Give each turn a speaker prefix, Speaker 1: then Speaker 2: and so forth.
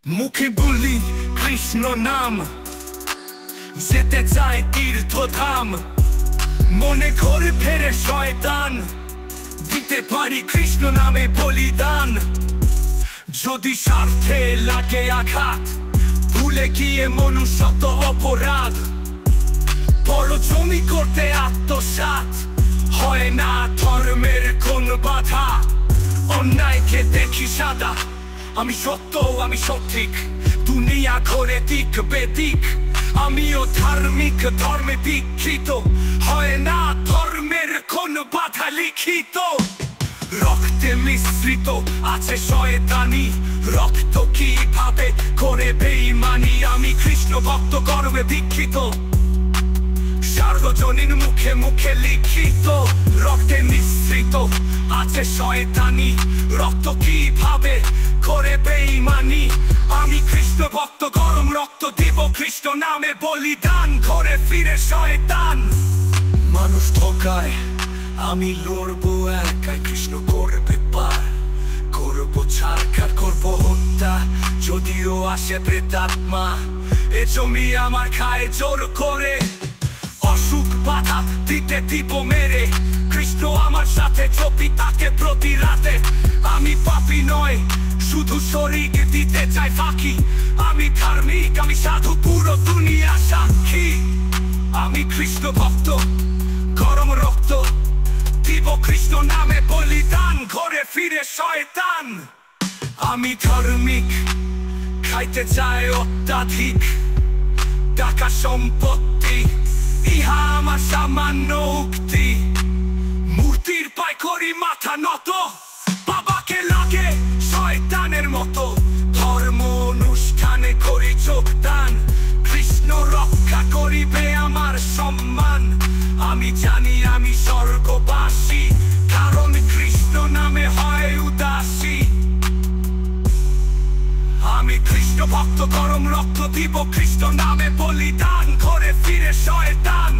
Speaker 1: মুখে বলি কৃষ্ণ নাম, যেতে চায় তীর্থধাম, মনে ঘরে ফেরে শয়তান, দিতে পারি কৃষ্ণ নামে বলিদান। যদি স্বার্থে লাগে আঘাত, ভুলে গিয়ে মনুষ্যত্ব অপরাধ, বড় জমি করতে আত্মসাৎ, হয় না ধর্মের কোন বাধা। অন্যায়কে দেখি সাদা, আমি সত্য, আমি সঠিক, দুনিয়া ঘরে দিক বেদিক, আমিও ধার্মিক, ধর্মে দীক্ষিত, হয় না ধর্মের কোন বাধা লিখিত। রক্তে মিশ্রিত আছে শয়তানি, রক্ত কিভাবে করে বেঈমানি, আমি কৃষ্ণ ভক্ত গর্বে দীক্ষিত, সার্বজনীন মুখে মুখে লিখিত। রক্তে মিশ্রিত আছে শয়তানি, রক্ত কিভাবে করে বেঈমানি, আমি কৃষ্ণ ভক্ত গরম রক্ত দিব কৃষ্ণ নামে বলিদান। ঘরে ফিরে শয়তান মানুষ ঠকায়, আমি লড়বো একাই, কৃষ্ণ করবে পার, করবো ছাড়খাড়, করবো হত্যা, যদিও আসে প্রেতাত্মা, এ জমি আমার খায় জোর করে, অসুখ বাধা দিতে দিব মেরে, কৃষ্ণ আমার সাথে চপি তাকে প্রতি রাতে। আমি পাপী নয়, শুধু শরীর দিতে চাই ফাঁকি, আমি ধার্মিক, আমি সাধু, পুরো দুনিয়া সাক্ষী। আমি কৃষ্ণ ভক্ত গরম রক্ত দিব কৃষ্ণ নামে বলিদান। ঘরে ফিরে শয়তান আমি ধার্মিক, খাইতে চাই অত্যাধিক টাকা সম্পত্তি, ইহা আমার সামান্য উক্তি, মূর্তির পায় করি মাথা নত, বাবাকে লাগে শয়তানের মতো, ধর্ম অনুষ্ঠানে করি যোগদান, কৃষ্ণ রক্ষা করিবে আমার সম্মান। আমি জানি আমি স্বর্গবাসী, কারণ কৃষ্ণ নামে হয় উদাসী। আমি কৃষ্ণ ভক্ত গরম রক্ত দিব কৃষ্ণ নামে বলিদান। ঘরে ফিরে শয়তান